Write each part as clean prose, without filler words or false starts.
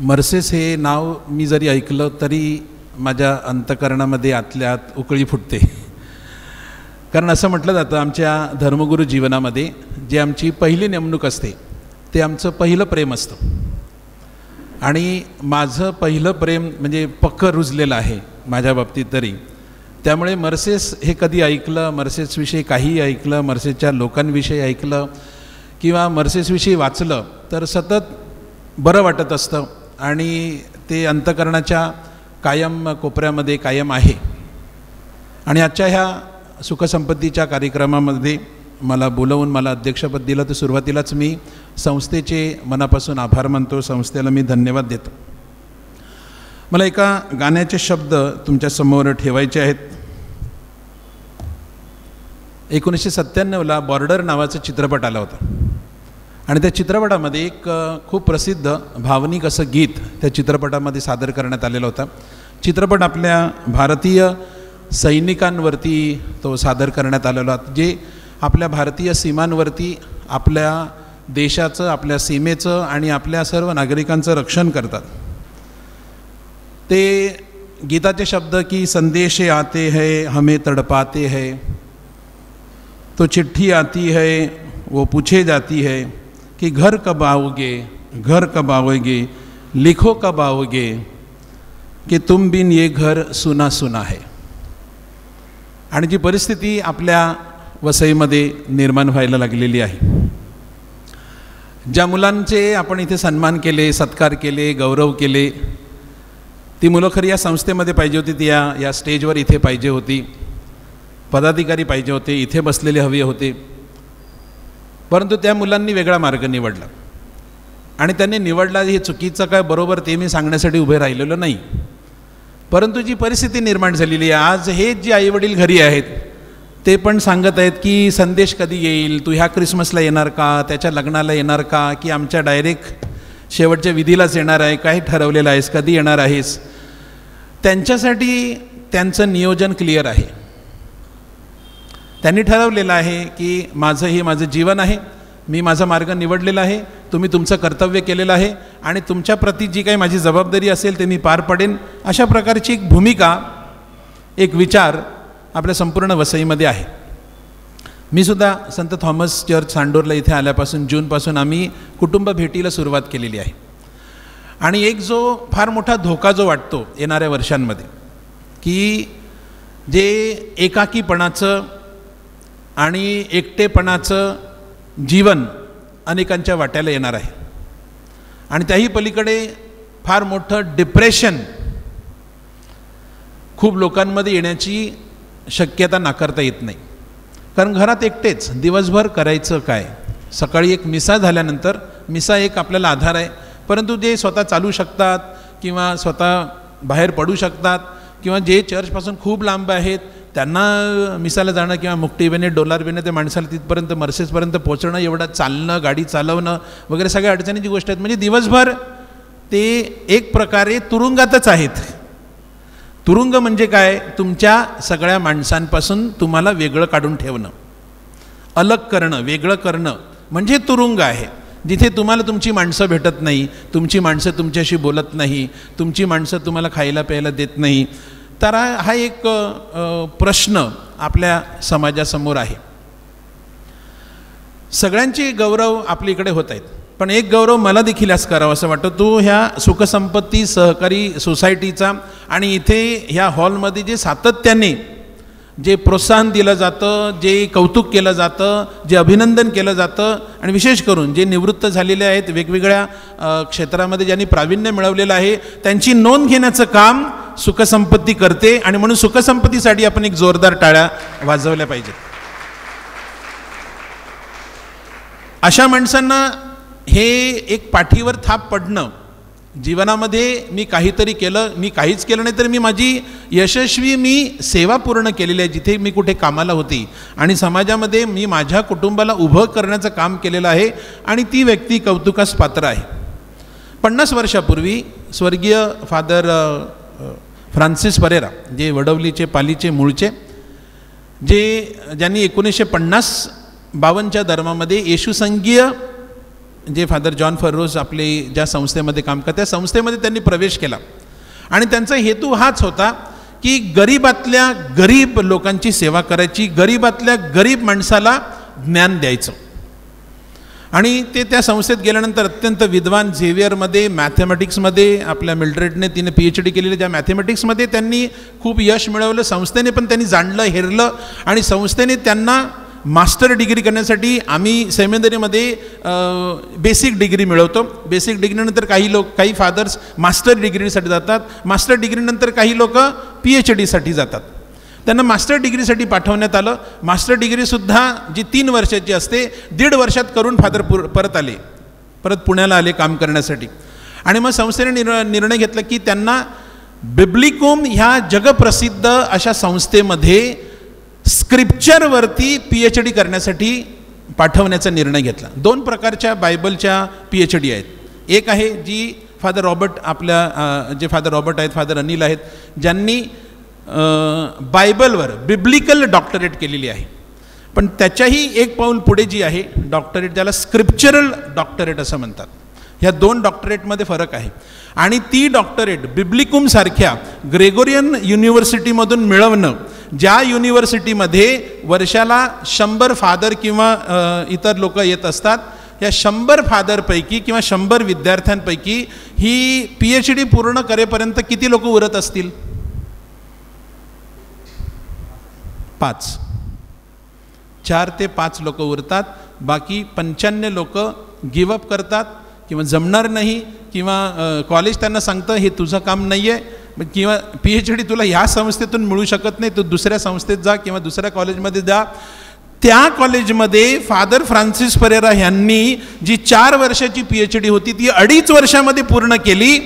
मर्सेस हे नाव मी जरी ऐकलं तरी माझ्या अंतकरणामध्ये आतल्या आत उकळी फुटते. कारण असं म्हटलं जातं आमच्या धर्मगुरू जीवनामध्ये जे आमची पहिली नेमणूक असते ते आमचं पहिलं प्रेम असतं. आणि माझं पहिलं प्रेम म्हणजे पक्कं रुजलेलं आहे माझ्या बाबतीत तरी. त्यामुळे मर्सेस हे कधी ऐकलं, मर्सेसविषयी काहीही ऐकलं, मर्सेसच्या लोकांविषयी ऐकलं किंवा मर्सेसविषयी वाचलं तर सतत बरं वाटत असतं आणि ते अंतकरणाच्या कायम कोपऱ्यामध्ये कायम आहे. आणि आजच्या ह्या सुखसंपत्तीच्या कार्यक्रमामध्ये मला बोलवून मला अध्यक्षपद दिलं तर सुरुवातीलाच मी संस्थेचे मनापासून आभार मानतो. संस्थेला मी धन्यवाद देतो. मला एका गाण्याचे शब्द तुमच्यासमोर ठेवायचे आहेत. 1997ला बॉर्डर नावाचा चित्रपट आला होता आणि त्या चित्रपटामध्ये एक खूप प्रसिद्ध भावनिक असं गीत त्या चित्रपटामध्ये सादर करण्यात आलेलं होतं. चित्रपट आपल्या भारतीय सैनिकांवरती तो सादर करण्यात आलेला होता, जे आपल्या भारतीय सीमांवरती आपल्या देशाचं, आपल्या सीमेचं आणि आपल्या सर्व नागरिकांचं रक्षण करतात. ते गीताचे शब्द की संदेशे आते हैं हमें तड़पाते हैं, तो चिट्ठी आती है वो पूछे जाती है कि घर कब आओगे, घर कब आओगे, लिखो कब आओगे कि तुम बिन ये घर सुना सुना है. आणि जी परिस्थिती आपल्या वसईमध्ये निर्माण व्हायला लागलेली आहे, ज्या मुलांचे आपण इथे सन्मान केले, सत्कार केले, गौरव केले, ती मुलं खरी या संस्थेमध्ये पाहिजे होती, ती या स्टेजवर इथे पाहिजे होती, पदाधिकारी पाहिजे होते, इथे बसलेले हवे होते. परंतु त्या मुलांनी वेगळा मार्ग निवडला आणि त्यांनी निवडला हे चुकीचं काय बरोबर ते मी सांगण्यासाठी उभे राहिलेलो नाही. परंतु जी परिस्थिती निर्माण झालेली आहे, आज हे जे आईवडील घरी आहेत ते पण सांगत आहेत की संदेश कधी येईल, तू ह्या क्रिसमसला येणार का, त्याच्या लग्नाला येणार का, की आमच्या डायरेक्ट शेवटच्या विधीलाच येणार आहे, काय ठरवलेलं आहेस, कधी येणार आहेस. त्यांच्यासाठी त्यांचं नियोजन क्लिअर आहे. त्यांनी ठरवलेलं आहे की माझं हे माझं जीवन आहे, मी माझा मार्ग निवडलेला आहे, तुम्ही तुमचं कर्तव्य केलेलं आहे आणि तुमच्याप्रती जी काही माझी जबाबदारी असेल ते मी पार पडेन. अशा प्रकारची एक भूमिका, एक विचार आपल्या संपूर्ण वसईमध्ये आहे. मी सुद्धा संत थॉमस चर्च सांडोरला इथे आल्यापासून जूनपासून आम्ही कुटुंब भेटीला सुरुवात केलेली आहे. आणि एक जो फार मोठा धोका जो वाटतो येणाऱ्या वर्षांमध्ये की जे एकाकीपणाचं आणि एकटेपणाचं जीवन अनेकांच्या वाट्याला येणार आहे आणि त्याही पलीकडे फार मोठं डिप्रेशन खूप लोकांमध्ये येण्याची शक्यता नाकारता येत नाही. कारण घरात एकटेच दिवसभर करायचं काय. सकाळी एक मिसा झाल्यानंतर, मिसा एक आपल्याला आधार आहे, परंतु जे स्वतः चालू शकतात किंवा स्वतः बाहेर पडू शकतात किंवा जे चर्चपासून खूप लांब आहेत त्यांना मिसाला जाणं किंवा मुक्टीवेने डोलारवेने त्या माणसाला तिथपर्यंत मर्सेसपर्यंत पोहोचणं, एवढं चालणं, गाडी चालवणं वगैरे सगळ्या अडचणीची गोष्ट आहेत. म्हणजे दिवसभर ते एक प्रकारे तुरुंगातच आहेत. तुरुंग म्हणजे काय, तुमच्या सगळ्या माणसांपासून तुम्हाला वेगळं काढून ठेवणं, अलग करणं, वेगळं करणं म्हणजे तुरुंग आहे. जिथे तुम्हाला तुमची माणसं भेटत नाही, तुमची माणसं तुमच्याशी बोलत नाही, तुमची माणसं तुम्हाला खायला प्यायला देत नाही. तर हा एक प्रश्न आपल्या समाजासमोर आहे. सगळ्यांचे गौरव आपल्या इकडे होत आहेत, पण एक गौरव मला देखील आज करावं असं वाटतं. तो ह्या सुखसंपत्ती सहकारी सोसायटीचा आणि इथे ह्या हॉलमध्ये जे सातत्याने जे प्रोत्साहन दिलं जातं, जे कौतुक केलं जातं, जे अभिनंदन केलं जातं आणि विशेष करून जे निवृत्त झालेले आहेत, वेगवेगळ्या क्षेत्रामध्ये ज्यांनी प्रावीण्य मिळवलेलं आहे, त्यांची नोंद घेण्याचं काम सुखसंपत्ती करते. आणि म्हणून सुखसंपत्तीसाठी आपण एक जोरदार टाळ्या वाजवल्या पाहिजेत. अशा माणसांना हे एक पाठीवर थाप पडणं, जीवनामध्ये मी काहीतरी केलं, मी काहीच केलं नाही तर मी माझी यशस्वी सेवा पूर्ण केलेली आहे, जिथे मी कुठे कामाला होती आणि समाजामध्ये मी माझ्या कुटुंबाला उभं करण्याचं काम केलेलं आहे आणि ती व्यक्ती कौतुकास पात्र आहे. 50 वर्षापूर्वी स्वर्गीय फादर फ्रान्सिस परेरा, जे वडवलीचे पालीचे मूळचे, ज्यांनी 1950-52च्या दरम्यामध्ये येशूसंघीय जे फादर जॉन फर्रोस आपले ज्या संस्थेमध्ये काम करतात त्या संस्थेमध्ये त्यांनी प्रवेश केला आणि त्यांचा हेतू हाच होता की गरीबातल्या गरीब लोकांची सेवा करायची, गरीबातल्या गरीब माणसाला ज्ञान द्यायचं. आणि ते त्या संस्थेत गेल्यानंतर अत्यंत विद्वान, झेवियरमध्ये मॅथमॅटिक्समध्ये आपल्या मिल्ड्रेडने तिने PhD केलेली, ज्या मॅथमॅटिक्समध्ये त्यांनी खूप यश मिळवलं. संस्थेने पण त्यांनी जाणलं हेरलं आणि संस्थेने त्यांना मास्टर डिग्री करण्यासाठी आम्ही सेमिनरीमध्ये बेसिक डिग्री मिळवतो. बेसिक डिग्रीनंतर काही फादर्स मास्टर डिग्रीसाठी जातात, मास्टर डिग्रीनंतर काही लोक PhDसाठी जातात. त्यांना मास्टर डिग्रीसाठी पाठवण्यात आलं. मास्टर डिग्रीसुद्धा जी 3 वर्षाची असते 1.5 वर्षात करून फादर परत पुण्याला आले काम करण्यासाठी. आणि मग संस्थेने निर्णय घेतला की त्यांना बिब्लिकूम ह्या जगप्रसिद्ध अशा संस्थेमध्ये स्क्रिप्चरवरती PhD करण्यासाठी पाठवण्याचा निर्णय घेतला. 2 प्रकारच्या बायबलच्या PhD आहेत. एक आहे जी फादर रॉबर्ट जे फादर रॉबर्ट आहेत, फादर अनिल आहेत, ज्यांनी बायबलवर बिब्लिकल डॉक्टरेट केलेली आहे. पण त्याच्याही एक पाऊल पुढे जी आहे डॉक्टरेट, ज्याला स्क्रिप्चरल डॉक्टरेट असं म्हणतात. ह्या 2 डॉक्टरेटमध्ये फरक आहे. आणि ती डॉक्टरेट बिब्लिकूमसारख्या ग्रेगोरियन युनिव्हर्सिटीमधून मिळवणं, ज्या युनिव्हर्सिटीमध्ये वर्षाला 100 फादर किंवा इतर लोक येत असतात, या 100 फादरपैकी किंवा 100 विद्यार्थ्यांपैकी ही PhD पूर्ण करेपर्यंत किती लोक उरत असतील? 5. 4 ते 5 लोक उरतात. बाकी 95 लोक गिवअप करतात किंवा जमणार नाही, किंवा कॉलेज त्यांना सांगतं हे तुझं काम नाही आहे, किंवा PhD तुला ह्या संस्थेतून मिळू शकत नाही, तू दुसऱ्या संस्थेत जा किंवा दुसऱ्या कॉलेजमध्ये जा. त्या कॉलेजमध्ये फादर फ्रान्सिस परेरा यांनी जी 4 वर्षाची PhD होती ती 2.5 वर्षामध्ये पूर्ण केली,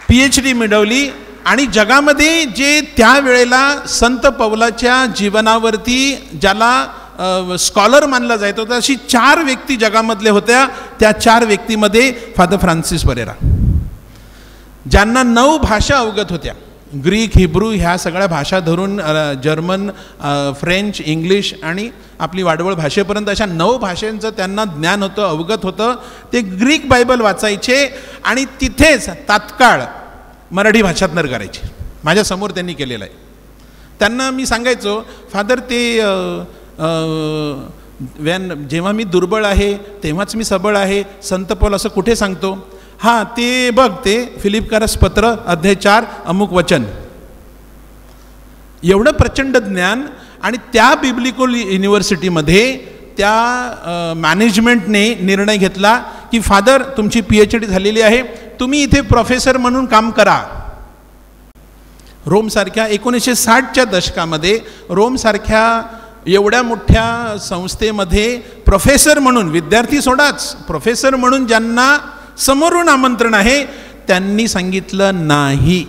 PhD मिळवली. आणि जगामध्ये जे त्यावेळेला संत पौलाच्या जीवनावरती ज्याला स्कॉलर मानला जात होता, अशी 4 व्यक्ती जगामधले होत्या. त्या 4 व्यक्तीमध्ये फादर फ्रान्सिस परेरा, ज्यांना 9 भाषा अवगत होत्या, ग्रीक, हिब्रू ह्या सगळ्या भाषा धरून जर्मन, फ्रेंच, इंग्लिश आणि आपली वाडवळ भाषेपर्यंत अशा 9 भाषांचं त्यांना ज्ञान होतं, अवगत होतं. ते ग्रीक बायबल वाचायचे आणि तिथेच तात्काळ मराठी भाषांतर करायचे. माझ्यासमोर त्यांनी केलेलं आहे. त्यांना मी सांगायचो, फादर ते जेव्हा मी दुर्बळ आहे तेव्हाच मी सबळ आहे, संत पौल असं कुठे सांगतो? हां, ते बघ, ते फिलिपकारास पत्र अध्याय 4 अमुक वचन. एवढं प्रचंड ज्ञान. आणि त्या बिब्लिकल युनिव्हर्सिटीमध्ये त्या मॅनेजमेंटने निर्णय घेतला की फादर तुमची PhD झालेली आहे, तुम्ही इथे प्रोफेसर म्हणून काम करा. रोमसारख्या 1960च्या दशकामध्ये रोमसारख्या एवढ्या मोठ्या संस्थेमध्ये प्रोफेसर म्हणून, विद्यार्थी सोडाच, प्रोफेसर म्हणून ज्यांना समोरून आमंत्रण आहे, त्यांनी सांगितलं नाही.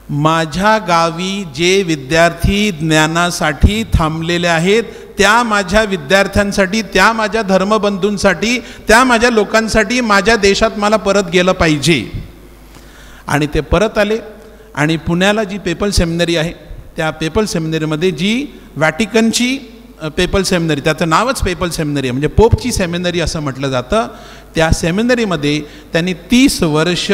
माझ्या गावी जे विद्यार्थी ज्ञानासाठी थांबलेले आहेत त्या माझ्या विद्यार्थ्यांसाठी, त्या माझ्या धर्मबंधूंसाठी, त्या माझ्या लोकांसाठी माझ्या देशात मला परत गेलं पाहिजे. आणि ते परत आले. आणि पुण्याला जी पेपल सेमिनरी आहे त्या पेपल सेमिनरीमध्ये, जी व्हॅटिकनची पेपल सेमिनरी, त्याचं नावच पेपल सेमिनरी आहे, म्हणजे पोपची सेमिनरी असं म्हटलं जातं, त्या सेमिनरीमध्ये त्यांनी 30 वर्ष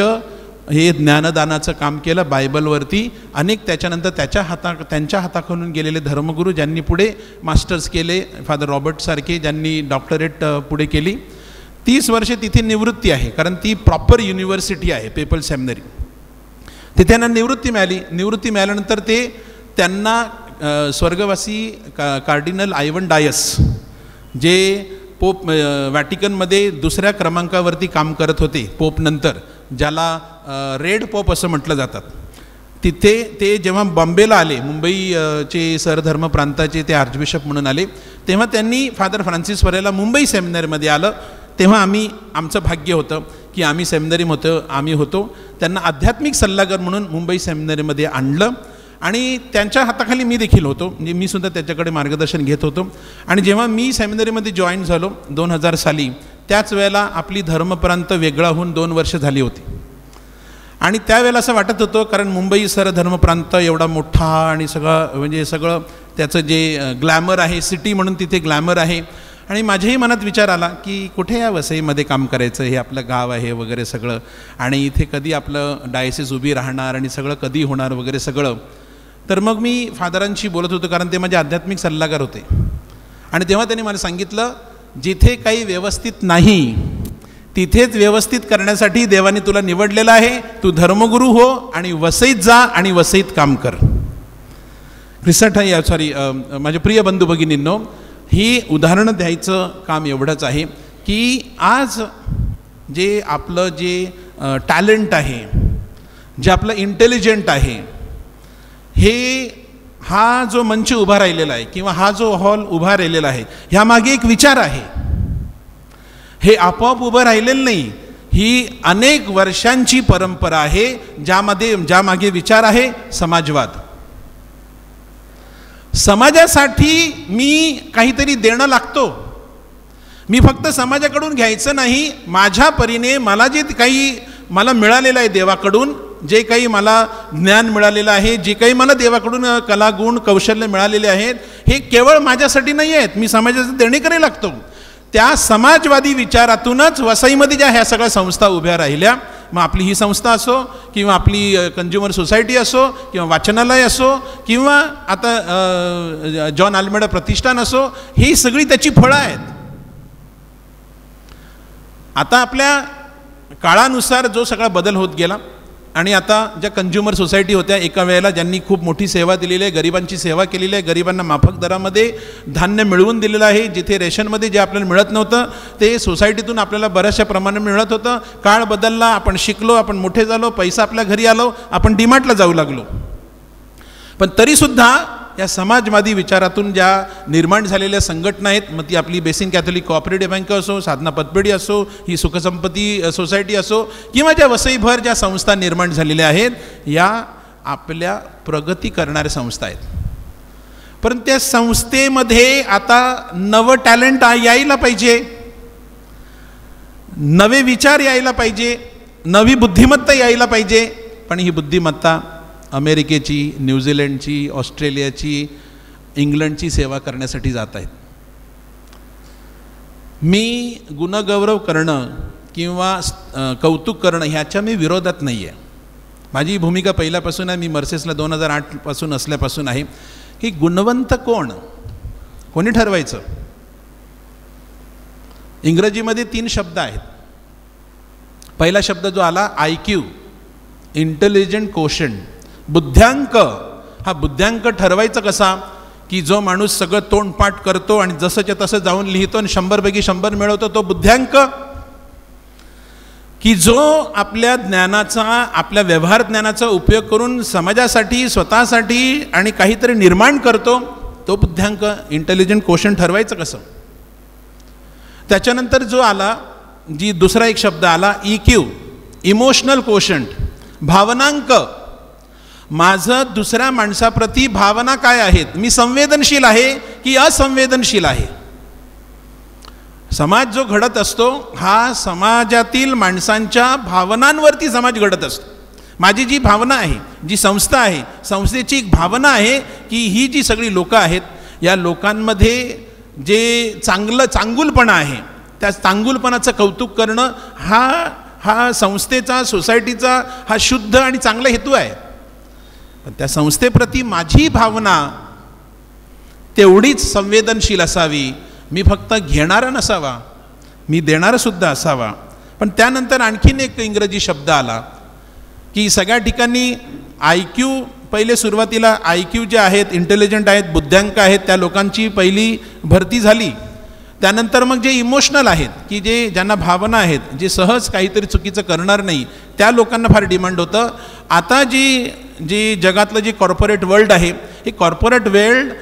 हे ज्ञानदानाचं काम केलं बायबलवरती. अनेक त्याच्यानंतर त्यांच्या हाताखालून गेलेले धर्मगुरू, ज्यांनी पुढे मास्टर्स केले, फादर रॉबर्टसारखे ज्यांनी डॉक्टरेट पुढे केली. 30 वर्षे तिथे निवृत्ती आहे, कारण ती प्रॉपर युनिव्हर्सिटी आहे पेपल सेमिनरी. तिथे त्यांना निवृत्ती मिळाली. निवृत्ती मिळाल्यानंतर त्यांना स्वर्गवासी कार्डिनल आयवन डायस, जे पोप व्हॅटिकनमध्ये 2ऱ्या क्रमांकावरती काम करत होते पोप नंतर, ज्याला रेड पोप असं म्हटलं जातात, तिथे ते जेव्हा बॉम्बेला आले, मुंबईचे सरधर्म प्रांताचे ते आर्चबिशप म्हणून आले, तेव्हा त्यांनी फादर फ्रान्सिस परेला मुंबई सेमिनरीमध्ये आलं. तेव्हा आमचं भाग्य होतं की आम्ही होतो. त्यांना आध्यात्मिक सल्लागार म्हणून मुंबई सेमिनरीमध्ये आणलं आणि त्यांच्या हाताखाली मी देखील होतो, म्हणजे मी सुद्धा त्याच्याकडे मार्गदर्शन घेत होतो. आणि जेव्हा मी सेमिनरीमध्ये जॉईन झालो 2000 साली, त्याच वेळेला आपली धर्मप्रांत वेगळा होऊन 2 वर्ष झाली होती. आणि त्यावेळेला असं वाटत होतं, कारण मुंबई सरधर्मप्रांत एवढा मोठा आणि सगळं त्याचं जे ग्लॅमर आहे, सिटी म्हणून तिथे ग्लॅमर आहे, आणि माझ्याही मनात विचार आला की कुठे या वसईमध्ये काम करायचं, हे आपलं गाव आहे वगैरे सगळं, आणि इथे कधी आपलं डायसिस उभी राहणार आणि सगळं कधी होणार वगैरे सगळं. तर मग मी फादरांशी बोलत होतो, कारण ते माझे आध्यात्मिक सल्लागार होते. आणि तेव्हा त्यांनी मला सांगितलं, जिथे काही व्यवस्थित नाही तिथेच व्यवस्थित करण्यासाठी देवाने तुला निवडलेलं आहे. तू धर्मगुरू हो आणि वसईत जा आणि वसईत काम कर. माझे प्रिय बंधू भगिनींनो, ही उदाहरणं द्यायचं काम एवढंच आहे की आज जे आपलं जे टॅलेंट आहे, जे आपलं इंटेलिजंट आहे, हा जो मंच उभा राहिलेला आहे किंवा हा जो हॉल उभा राहिलेला आहे, ह्यामागे एक विचार आहे. हे आपोआप उभं राहिलेलं नाही, ही अनेक वर्षांची परंपरा आहे ज्यामागे विचार आहे समाजवाद. समाजासाठी मी काहीतरी देणं लागतो. मी फक्त समाजाकडून घ्यायचं नाही, माझ्या परीने मला जे काही मला मिळालेलं आहे देवाकडून, जे काही मला ज्ञान मिळालेलं आहे, जे काही मला देवाकडून कला गुण कौशल्य मिळालेले आहेत, हे केवळ माझ्यासाठी नाही आहेत, मी समाजाचं देणेकरी लागतो. त्या समाजवादी विचारातूनच वसईमध्ये ज्या ह्या सगळ्या संस्था उभ्या राहिल्या, मग आपली ही संस्था असो किंवा आपली कंझ्युमर सोसायटी असो किंवा वाचनालय असो किंवा आता जॉन आल्मेडा प्रतिष्ठान असो, ही सगळी त्याची फळं आहेत. आता आपल्या काळानुसार जो सगळा बदल होत गेला आणि आता ज्या कंझ्युमर सोसायटी होत्या एका वेळेला, ज्यांनी खूप मोठी सेवा दिलेली आहे, गरिबांची सेवा केलेली आहे, गरिबांना माफक दरामध्ये धान्य मिळवून दिलेलं आहे. जिथे रेशनमध्ये जे आपल्याला मिळत नव्हतं ते सोसायटीतून आपल्याला बऱ्याचशा प्रमाणात मिळत होतं. काळ बदलला, आपण शिकलो, आपण मोठे झालो, पैसा आपल्या घरी आलो, आपण डीमार्टला जाऊ लागलो. पण तरीसुद्धा या समाजवादी विचारातून ज्या निर्माण झालेल्या संघटना आहेत, मग ती आपली बेसिन कॅथोलिक कोऑपरेटिव्ह बँक असो, साधना पतपेढी असो, ही सुखसंपत्ती सोसायटी असो किंवा ज्या वसईभर ज्या संस्था निर्माण झालेल्या आहेत, या आपल्या प्रगती करणाऱ्या संस्था आहेत. परंतु त्या संस्थेमध्ये आता नवं टॅलेंट यायला पाहिजे, नवे विचार यायला पाहिजे, नवी बुद्धिमत्ता यायला पाहिजे. पण ही बुद्धिमत्ता अमेरिकेची, न्यूझीलंडची, ऑस्ट्रेलियाची, इंग्लंडची सेवा करण्यासाठी जात आहेत. मी गुणगौरव करणं किंवा कौतुक करणं ह्याच्या मी विरोधात नाही आहे. माझी भूमिका पहिल्यापासून आहे, मी मर्सेसला 2008 पासून असल्यापासून आहे की गुणवंत कोणी ठरवायचं. इंग्रजीमध्ये 3 शब्द आहेत. पहिला शब्द जो आला IQ, इंटेलिजंट कोशंट, बुद्ध्यांक. हा बुद्ध्यांक ठरवायचा कसा की जो माणूस सगळं तोंडपाठ करतो आणि जसंच्या तसं जाऊन लिहितो आणि 100 पैकी 100 मिळवतो, तो बुद्ध्यांक. की जो आपल्या ज्ञानाचा, आपल्या व्यवहार ज्ञानाचा उपयोग करून समाजासाठी, स्वतःसाठी आणि काहीतरी निर्माण करतो, तो बुद्ध्यांक, इंटेलिजंट कोशंट ठरवायचं कसं. त्याच्यानंतर जो आला, दुसरा एक शब्द आला EQ, इमोशनल कोशंट, भावनांक. माझं दुसऱ्या माणसाप्रती भावना काय आहेत, मी संवेदनशील आहे की असंवेदनशील आहे. समाज जो घडत असतो हा समाजातील माणसांच्या भावनांवरती समाज घडत असतो. माझी जी भावना आहे, जी संस्था आहे, संस्थेची एक भावना आहे की ही जी सगळी लोकं आहेत, या लोकांमध्ये जे चांगुलपणा आहे, त्या चांगुलपणाचं कौतुक करणं हा संस्थेचा, सोसायटीचा हा शुद्ध आणि चांगला हेतू आहे. पण त्या संस्थेप्रती माझी भावना तेवढीच संवेदनशील असावी. मी फक्त घेणारा नसावा, मी देणारा सुद्धा असावा. पण त्यानंतर आणखीन एक इंग्रजी शब्द आला की सगळ्या ठिकाणी IQ, पहिले सुरुवातीला IQ जे आहेत, इंटेलिजंट आहेत, बुद्ध्यांक आहेत, त्या लोकांची पहिली भरती झाली. त्यानंतर मग जे इमोशनल आहेत, की ज्यांना भावना आहेत, जे सहज काहीतरी चुकीचं करणार नाही, त्या लोकांना फार डिमांड होतं. आता जी जगातलं जे कॉर्पोरेट वर्ल्ड आहे, हे corporate world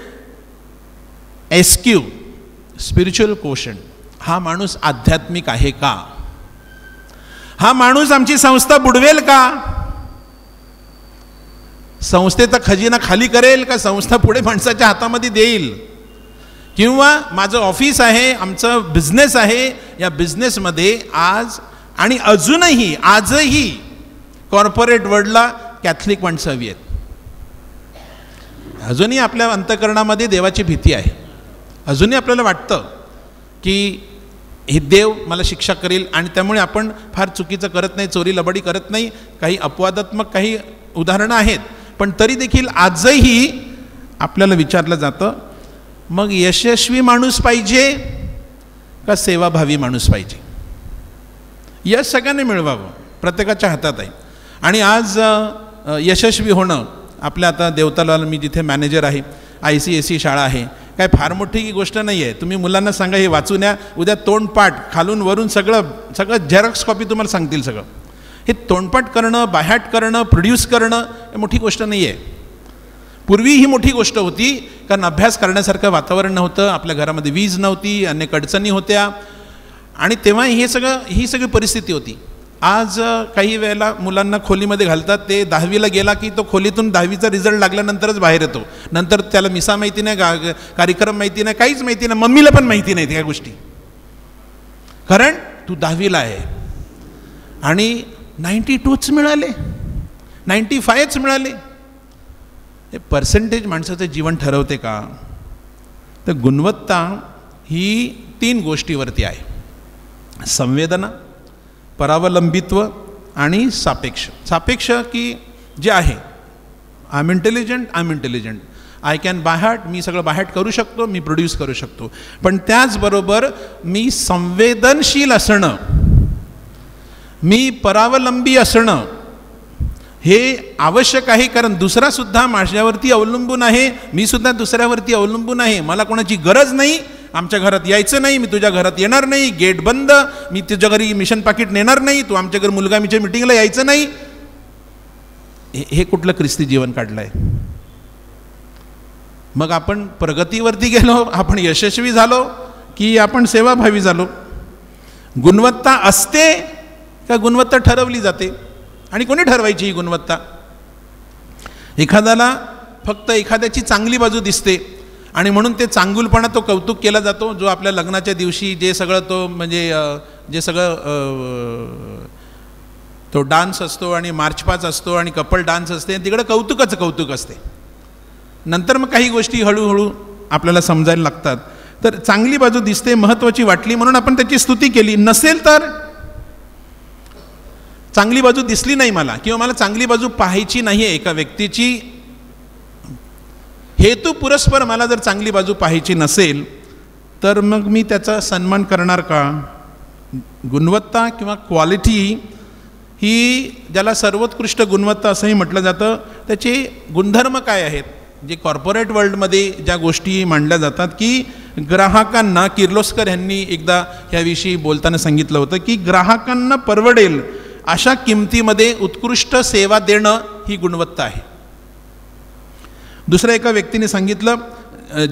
SQ, spiritual quotient, हा माणूस आध्यात्मिक आहे का, हा माणूस आमची संस्था बुडवेल का, संस्थेचा खजिना खाली करेल का, संस्था पुढे माणसाच्या हातामध्ये देईल. किंवा माझं ऑफिस आहे, आमचं बिझनेस आहे, या बिझनेसमध्ये आज आणि आजही कॉर्पोरेट वर्ल्डला कॅथलिक माणसं हवी आहेत. अजूनही आपल्या अंतःकरणामध्ये देवाची भीती आहे. अजूनही आपल्याला वाटतं की हे देव मला शिक्षा करेल, आणि त्यामुळे आपण फार चुकीचं करत नाही, चोरी लबाडी करत नाही. काही अपवादात्मक काही उदाहरणं आहेत, पण तरी देखील आजही आपल्याला विचारलं जातं, मग यशस्वी माणूस पाहिजे का सेवाभावी माणूस पाहिजे? यश सगळ्यांनी मिळवावं, प्रत्येकाच्या हातात आहे. आणि आज यशस्वी होणं आपल्या, आता देवतालाल मी जिथे मॅनेजर आहे, ICSE शाळा आहे, काय फार मोठी गोष्ट नाही आहे. तुम्ही मुलांना सांगा हे वाचून या, उद्या तोंडपाठ खालून वरून सगळं झेरॉक्स कॉपी तुम्हाला सांगतील सगळं. हे तोंडपाठ करणं, बाह्याट करणं, प्रोड्यूस करणं हे मोठी गोष्ट नाही आहे. पूर्वी ही मोठी गोष्ट होती, कारण अभ्यास करण्यासारखं वातावरण नव्हतं, आपल्या घरामध्ये वीज नव्हती, अनेक अडचणी होत्या, आणि तेव्हा ही सगळी परिस्थिती होती. आज काही वेळेला मुलांना खोलीमध्ये घालतात, ते 10वीला गेला की तो खोलीतून 10वीचा रिझल्ट लागल्यानंतरच बाहेर येतो. नंतर त्याला मिसा माहिती नाही, कार्यक्रम माहिती नाही, काहीच माहिती नाही, मम्मीला पण माहिती नाही त्या गोष्टी. कारण तू 10वीला आहे आणि 92च मिळाले, 95च मिळाले. हे पर्सेंटेज माणसाचं जीवन ठरवते का? तर गुणवत्ता ही 3 गोष्टीवरती आहे: संवेदना, परावलंबित्व आणि सापेक्ष. सापेक्ष की जे आहे, I am intelligent, I can by heart, मी सगळं बायहार्ट करू शकतो, मी प्रोड्यूस करू शकतो. पण त्याचबरोबर मी संवेदनशील असणं, मी परावलंबी असणं हे आवश्यक आहे. कारण दुसरासुद्धा माझ्यावरती अवलंबून आहे, मी सुद्धा दुसऱ्यावरती अवलंबून आहे. मला कोणाची गरज नाही, आमच्या घरात यायचं नाही, मी तुझ्या घरात येणार नाही, गेट बंद, मी तुझ्या घरी मिशन पाकिट नेणार नाही, तू आमच्या घरी मुलगामीच्या मिटिंगला यायचं नाही. हे कुठलं ख्रिस्ती जीवन काढलंय? मग आपण प्रगतीवरती गेलो, आपण यशस्वी झालो की आपण सेवाभावी झालो? गुणवत्ता असते का गुणवत्ता ठरवली जाते? आणि कोणी ठरवायची ही गुणवत्ता? एखाद्याला फक्त एखाद्याची चांगली बाजू दिसते आणि म्हणून ते चांगुलपणा, तो कौतुक केला जातो. जो आपल्या लग्नाच्या दिवशी जे सगळं तो म्हणजे जे सगळं तो डान्स असतो आणि मार्चपास असतो आणि कपल डान्स असते, तिकडे कौतुक असते. नंतर मग काही गोष्टी हळूहळू आपल्याला समजायला लागतात. तर चांगली बाजू दिसते, महत्त्वाची वाटली म्हणून आपण त्याची स्तुती केली. नसेल तर चांगली बाजू दिसली नाही मला, किंवा मला चांगली बाजू पाहायची नाही आहे एका व्यक्तीची, हेतू पुरस्पर मला जर चांगली बाजू पाहायची नसेल, तर मग मी त्याचा सन्मान करणार का? गुणवत्ता किंवा क्वालिटी ही, ज्याला सर्वोत्कृष्ट गुणवत्ता असंही म्हटलं जातं, त्याचे गुणधर्म काय आहेत? जे कॉर्पोरेट वर्ल्डमध्ये ज्या गोष्टी मांडल्या जातात की ग्राहकांना, किर्लोस्कर यांनी एकदा याविषयी बोलताना सांगितलं होतं की ग्राहकांना परवडेल अशा किमतीमध्ये उत्कृष्ट सेवा देणं ही गुणवत्ता आहे. दुसऱ्या एका व्यक्तीने सांगितलं,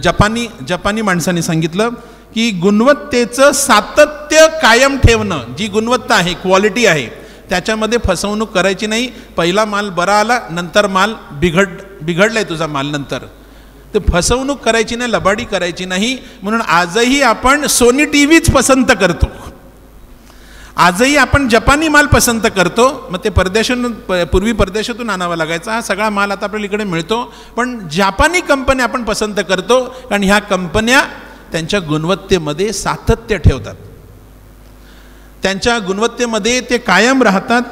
जपानी माणसाने सांगितलं की गुणवत्तेचं सातत्य कायम ठेवणं, जी गुणवत्ता आहे, क्वालिटी आहे, त्याच्यामध्ये फसवणूक करायची नाही. पहिला माल बरा आला, नंतर माल बिघडलाय तुझा माल, नंतर ते फसवणूक करायची नाही, लबाडी करायची नाही. म्हणून आजही आपण सोनी टीव्हीच पसंत करतो, आजही आपण जपानी माल पसंत करतो. मग ते पूर्वी परदेशातून आणावा लागायचा, हा सगळा माल आता आपल्याला इकडे मिळतो. पण जपानी कंपन्या आपण पसंत करतो, कारण ह्या कंपन्या त्यांच्या गुणवत्तेमध्ये सातत्य ठेवतात, त्यांच्या गुणवत्तेमध्ये ते कायम राहतात.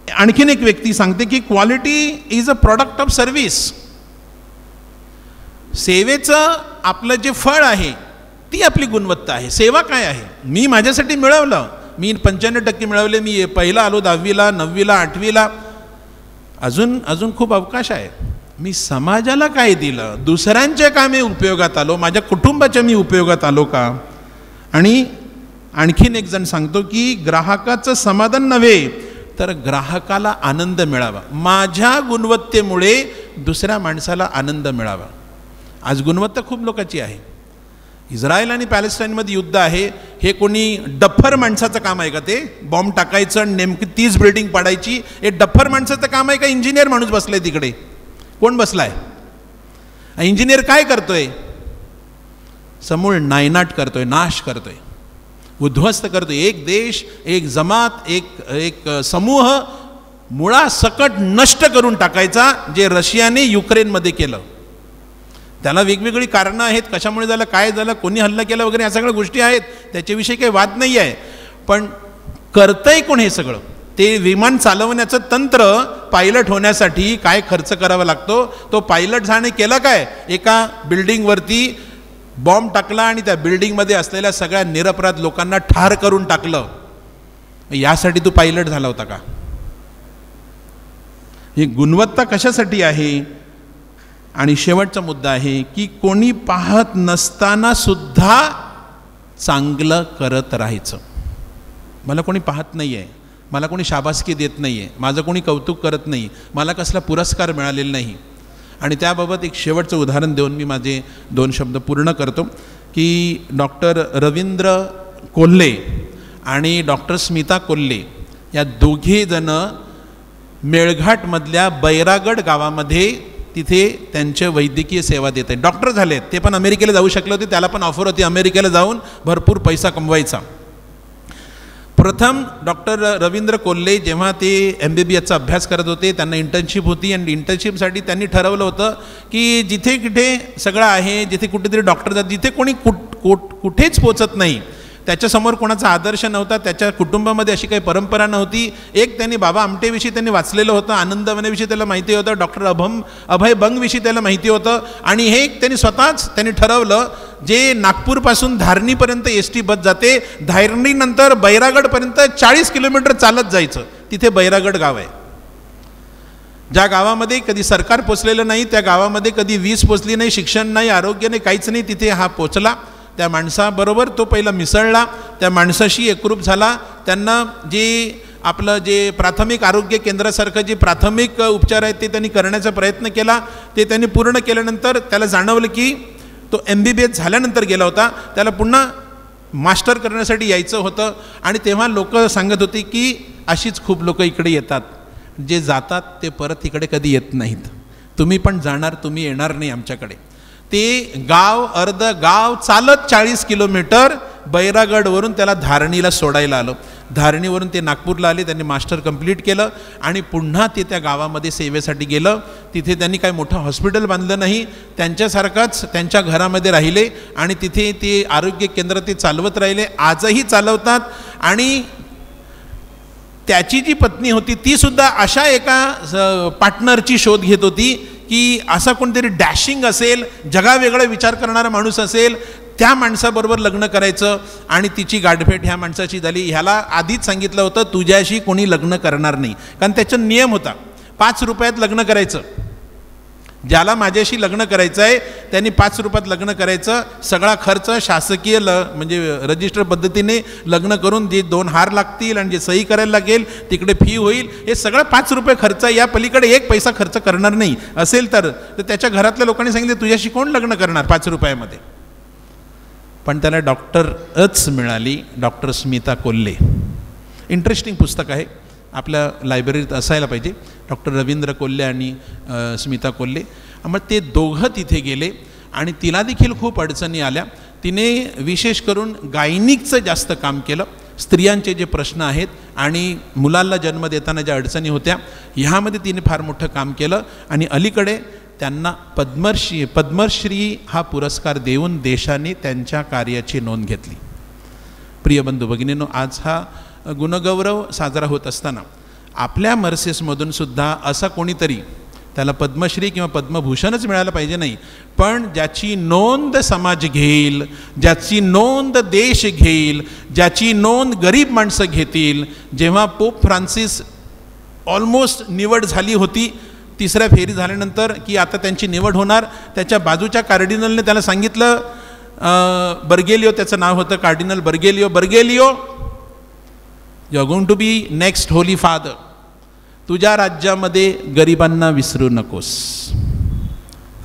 आणखीन एक व्यक्ती सांगते की quality is a product of service. सेवेचं आपलं जे फळ आहे ती आपली गुणवत्ता आहे. सेवा काय आहे? मी माझ्यासाठी मिळवलं, मी 95% मिळवले, मी पहिला आलो 10वीला, 9वीला, 8वीला, अजून खूप अवकाश आहे. मी समाजाला काय दिलं, दुसऱ्यांच्या का मी उपयोगात आलो, माझ्या कुटुंबाच्या मी उपयोगात आलो का? आणि आणखीन एक जण सांगतो की ग्राहकाचं समाधान नव्हे, तर ग्राहकाला आनंद मिळावा, माझ्या गुणवत्तेमुळे दुसऱ्या माणसाला आनंद मिळावा. आज गुणवत्ता खूप लोकांची आहे. इस्रायल आणि पॅलेस्टाईनमध्ये युद्ध आहे, हे कोणी डफर माणसाचं काम आहे का? ते बॉम्ब टाकायचं आणि नेमकी 30 बिल्डिंग पाडायची, हे डफर माणसाचं काम आहे का? इंजिनियर माणूस बसलाय तिकडे. कोण बसलाय? इंजिनियर काय करतोय? समूळ नायनाट करतोय, नाश करतोय, उद्ध्वस्त करतोय. एक देश, एक जमात, एक समूह मुळासकट नष्ट करून टाकायचा, जे रशियाने युक्रेनमध्ये केलं. त्याला वेगवेगळी कारणं आहेत, कशामुळे झालं, काय झालं, कोणी हल्ला केला वगैरे, या सगळ्या गोष्टी आहेत, त्याच्याविषयी काही वाद नाही आहे. पण करतंय कोण हे सगळं? ते विमान चालवण्याचं तंत्र, पायलट होण्यासाठी काय खर्च करावा लागतो, तो पायलट झाणे केला काय? एका बिल्डिंगवरती बॉम्ब टाकला आणि त्या बिल्डिंगमध्ये असलेल्या सगळ्या निरपराध लोकांना ठार करून टाकलं. यासाठी तू पायलट झाला होता का? ही गुणवत्ता कशासाठी आहे? आणि शेवटचा मुद्दा आहे की कोणी पाहत नसताना सुद्धा चांगलं करत राहायचं. मला कोणी पाहत नाही आहे, मला कोणी शाबासकी देत नाही आहे, माझं कोणी कौतुक करत नाही, मला कसला पुरस्कार मिळालेला नाही. आणि त्याबाबत एक शेवटचं उदाहरण देऊन मी माझे 2 शब्द पूर्ण करतो की डॉक्टर रवींद्र कोल्हे आणि डॉक्टर स्मिता कोल्हे या दोघेजणं मेळघाटमधल्या बैरागड गावामध्ये तिथे त्यांचे वैद्यकीय सेवा देत आहेत. डॉक्टर झालेत, ते पण अमेरिकेला जाऊ शकले होते, त्याला पण ऑफर होती अमेरिकेला जाऊन भरपूर पैसा कमवायचा. प्रथम डॉक्टर रवींद्र कोल्हे जेव्हा ते MBBSचा अभ्यास करत होते, त्यांना इंटर्नशिप होती आणि इंटर्नशिपसाठी त्यांनी ठरवलं होतं की जिथे कुठे सगळं आहे, जिथे कुठेतरी डॉक्टर जात, जिथे कोणी कुठेच पोचत नाही, त्याच्यासमोर कोणाचा आदर्श नव्हता, त्याच्या कुटुंबामध्ये अशी काही परंपरा नव्हती. एक त्यांनी बाबा आमटेविषयी त्यांनी वाचलेलं होतं, आनंदवनाविषयी त्याला माहिती होतं, डॉक्टर अभय बंगविषयी त्याला माहिती होतं. आणि हे त्यांनी स्वतःच ठरवलं, जे नागपूरपासून धारणीपर्यंत ST बस जाते, धारणीनंतर बैरागडपर्यंत 40 किलोमीटर चालत जायचं. तिथे बैरागड गाव आहे, ज्या गावामध्ये कधी सरकार पोचलेलं नाही, त्या गावामध्ये कधी वीज पोचली नाही, शिक्षण नाही, आरोग्य नाही, काहीच नाही. तिथे हा पोचला. त्या माणसाबरोबर तो पहिला मिसळला, त्या माणसाशी एकरूप झाला. त्यांना आपलं जे प्राथमिक आरोग्य केंद्रासारखं जे प्राथमिक उपचार आहेत ते त्यांनी करण्याचा प्रयत्न केला. ते त्यांनी पूर्ण केल्यानंतर त्याला जाणवलं की तो MBBS झाल्यानंतर गेला होता, त्याला पुन्हा मास्टर करण्यासाठी यायचं होतं. आणि तेव्हा लोक सांगत होती की अशीच खूप लोक इकडे येतात, जे जातात ते परत इकडे कधी येत नाहीत. तुम्ही पण जाणार, तुम्ही येणार नाही आमच्याकडे. ते अर्ध गाव चालत 40 किलोमीटर बैरागडवरून त्याला धारणीला सोडायला आलं. धारणीवरून ते नागपूरला आले, त्यांनी मास्टर कंप्लीट केलं आणि पुन्हा ते त्या गावामध्ये सेवेसाठी गेलं. तिथे त्यांनी काही मोठं हॉस्पिटल बांधलं नाही, त्यांच्यासारखाच त्यांच्या घरामध्ये राहिले आणि तिथे ते आरोग्य केंद्र ते चालवत राहिले, आजही चालवतात. आणि त्याची जी पत्नी होती ती सुद्धा अशा एका पार्टनरची शोध घेत होती की असा कोणतरी डॅशिंग असेल, जगावेगळा विचार करणारा माणूस असेल, त्या माणसाबरोबर लग्न करायचं. आणि तिची गाठभेट ह्या माणसाची झाली. ह्याला आधीच सांगितलं होतं तुझ्याशी कोणी लग्न करणार नाही, कारण त्याचा नियम होता 5 रुपयात लग्न करायचं. ज्याला माझ्याशी लग्न करायचं आहे त्यांनी 5 रुपयात लग्न करायचं. सगळा खर्च शासकीय म्हणजे रजिस्टर पद्धतीने लग्न करून जे 2 हार लागतील आणि जे सही करायला लागेल तिकडे फी होईल, हे सगळं 5 रुपये खर्च, या पलीकडे 1 पैसा खर्च करणार नाही. असेल तर त्याच्या घरातल्या लोकांनी सांगितले तुझ्याशी कोण लग्न करणार 5 रुपयामध्ये. पण त्याला डॉक्टरच मिळाली, डॉक्टर स्मिता कोल्हे. इंटरेस्टिंग पुस्तक आहे, आपल्या लायब्ररीत असायला पाहिजे. डॉक्टर रवींद्र कोल्हे आणि स्मिता कोल्हे. मग ते दोघं तिथे गेले आणि तिला देखील खूप अडचणी आल्या. तिने विशेष करून गायनिकचं जास्त काम केलं. स्त्रियांचे जे प्रश्न आहेत आणि मुलांना जन्म देताना ज्या अडचणी होत्या, ह्यामध्ये तिने फार मोठं काम केलं. आणि अलीकडे त्यांना पद्मश्री हा पुरस्कार देऊन देशाने त्यांच्या कार्याची नोंद घेतली. प्रिय बंधू भगिनींनो, आज हा गुणगौरव साजरा होत असताना आपल्या मर्सेसमधून सुद्धा असा कोणीतरी, त्याला पद्मश्री किंवा पद्मभूषणच मिळालं पाहिजे नाही, पण ज्याची नोंद समाज घेईल, ज्याची नोंद देश घेईल, ज्याची नोंद गरीब माणसं घेतील. जेव्हा पोप फ्रान्सिस ऑलमोस्ट निवड झाली होती, 3ऱ्या फेरी झाल्यानंतर की आता त्यांची निवड होणार, त्याच्या बाजूच्या कार्डिनलने त्याला सांगितलं, बर्गेलियो त्याचं नाव होतं, cardinal Bergoglio you are going to be next holy father. तुझ्या राज्यामध्ये गरिबांना विसरू नकोस.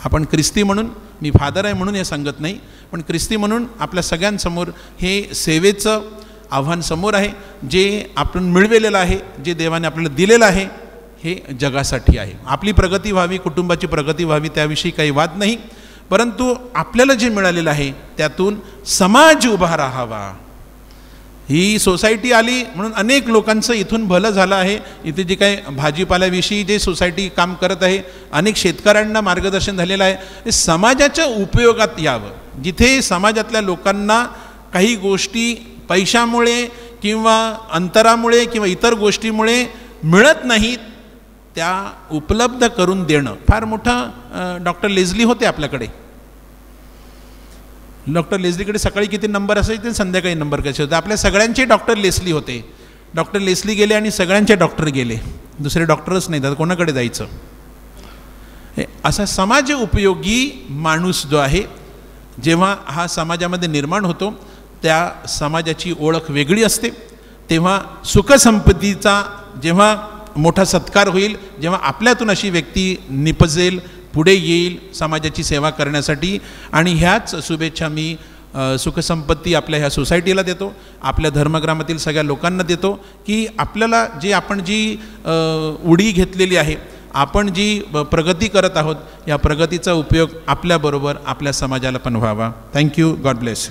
आपण ख्रिस्ती म्हणून, मी फादर आहे म्हणून हे सांगत नाही, पण ख्रिस्ती म्हणून आपल्या सगळ्यांसमोर हे सेवेचं आव्हान समोर आहे. जे आपण मिळवलेलं आहे, जे देवाने आपल्याला दिलेलं आहे, हे जगासाठी आहे. आपली प्रगती व्हावी, कुटुंबाची प्रगती व्हावी, त्याविषयी काही वाद नाही. परंतु आपल्याला जे मिळालेलं आहे त्यातून समाज उभा राहावा, ही सोसायटी आली म्हणून अनेक लोकांचं इथून भलं झालं आहे. इथे जे काही भाजीपाल्याविषयी जे सोसायटी काम करत आहे, अनेक शेतकऱ्यांना मार्गदर्शन झालेलं आहे. हे समाजाच्या उपयोगात यावं. जिथे समाजातल्या लोकांना काही गोष्टी पैशामुळे किंवा अंतरामुळे किंवा इतर गोष्टीमुळे मिळत नाहीत, त्या उपलब्ध करून देणं. फार मोठं डॉक्टर लेझली होते आपल्याकडे. डॉक्टर लेस्लीकडे सकाळी किती नंबर असायचे, संध्याकाळी नंबर कसे होते. आपल्या सगळ्यांचे डॉक्टर लेस्ली होते. डॉक्टर लेस्ली गेले आणि सगळ्यांचे डॉक्टर गेले. दुसरे डॉक्टरच नाही, तर कोणाकडे जायचं. असा समाज उपयोगी माणूस जो आहे, जेव्हा हा समाजामध्ये निर्माण होतो, त्या समाजाची ओळख वेगळी असते. तेव्हा सुखसंपत्तीचा जेव्हा मोठा सत्कार होईल, जेव्हा आपल्यातून अशी व्यक्ती निपजेल, पुढे येईल समाजाची सेवा करण्यासाठी. आणि ह्याच शुभेच्छा मी सुखसंपत्ती आपल्या ह्या सोसायटीला देतो, आपल्या धर्मग्रामातील सगळ्या लोकांना देतो, की आपल्याला आपण जी उडी घेतलेली आहे, आपण जी प्रगती करत आहोत, या प्रगतीचा उपयोग आपल्याबरोबर आपल्या समाजाला पण व्हावा. थँक्यू. God bless.